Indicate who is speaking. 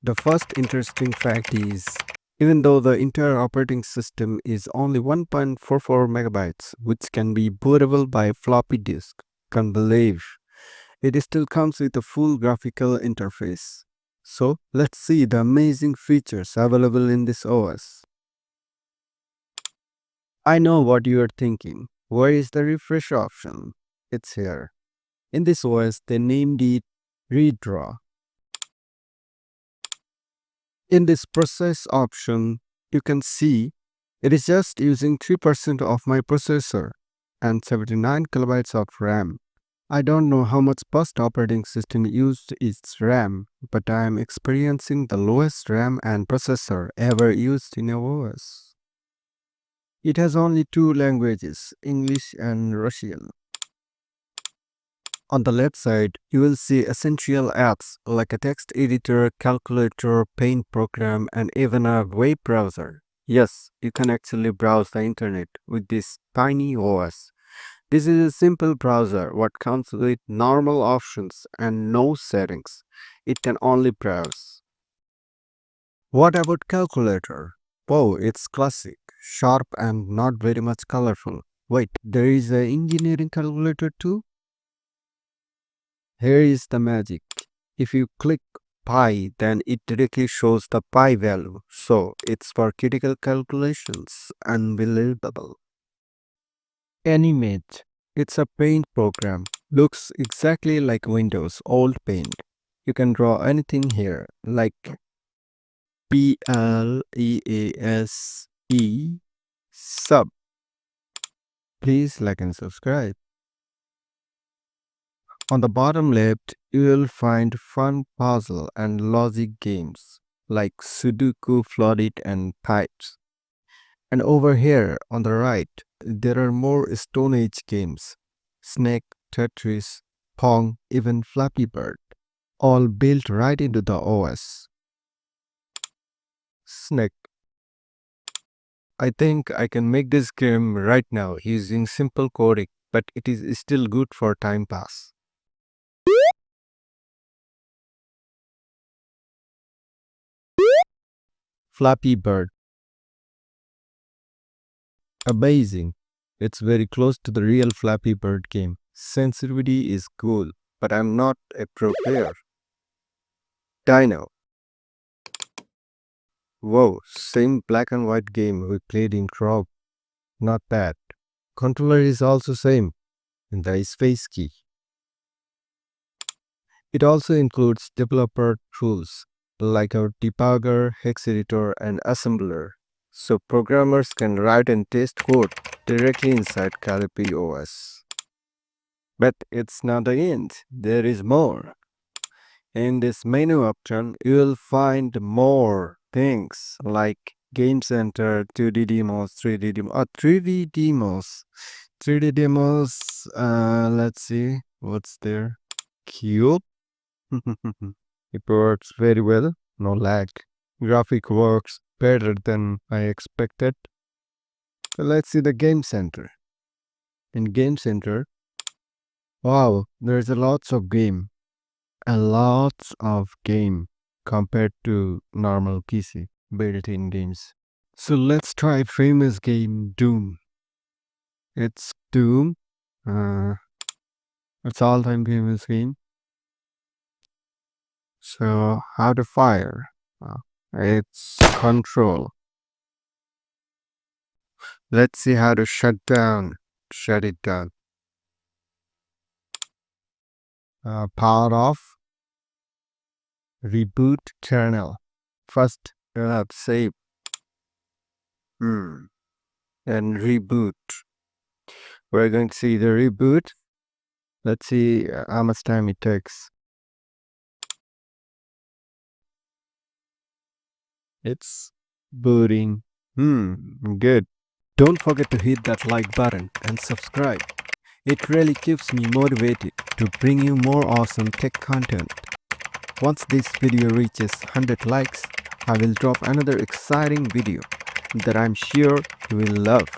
Speaker 1: The first interesting fact is, even though the entire operating system is only 1.44 megabytes, which can be bootable by floppy disk, can't believe it still comes with a full graphical interface. So let's see the amazing features available in this OS. I know what you are thinking. Where is the refresh option? It's here. In this OS, they named it redraw. In this process option, you can see it is just using 3% of my processor and 79 kilobytes of RAM. I don't know how much past operating system used its RAM, but I am experiencing the lowest RAM and processor ever used in a OS. It has only two languages, English and Russian. On the left side, you will see essential apps like a text editor, calculator, paint program, and even a web browser. Yes, you can actually browse the internet with this tiny OS. This is a simple browser what comes with normal options and no settings. It can only browse. What about calculator? Wow, it's classic, sharp and not very much colorful. Wait, there is a engineering calculator too? Here is the magic. If you click pi, then it directly shows the pi value. So it's for critical calculations. Unbelievable. Animate. It's a paint program. Looks exactly like Windows old paint. You can draw anything here, like PLEASE sub. Please like and subscribe. On the bottom left, you will find fun puzzle and logic games like Sudoku, Floodit, and Pipes. And over here on the right, there are more Stone Age games Snake, Tetris, Pong, even Flappy Bird, all built right into the OS. Snake. I think I can make this game right now using simple coding, but it is still good for time pass. Flappy Bird. Amazing. It's very close to the real Flappy Bird game. Sensitivity is cool, but I'm not a pro player. Dino. Whoa, same black and white game we played in Crop. Not bad. Controller is also same in the space key. It also includes developer tools like our debugger, hex editor, and assembler, so programmers can write and test code directly inside Calibre OS. But it's not the end. There is more. In this menu option, you will find more things like Game Center, 2D demos, 3D demos, 3D demos. 3D demos, let's see, what's there? Cube. It works very well, no lag. Graphic works better than I expected. So let's see the Game Center. In Game Center, wow, there's a lots of game. A lot of game compared to normal PC built-in games. So let's try famous game Doom. It's Doom. It's all-time famous game. So how to fire? It's control. Let's see how to shut it down. Power off. Reboot kernel. First, you'll have to save. And reboot. We're going to see the reboot. Let's see how much time it takes. It's booting. Good. Don't forget to hit that like button and subscribe. It really keeps me motivated to bring you more awesome tech content. Once this video reaches 100 likes, I will drop another exciting video that I'm sure you will love.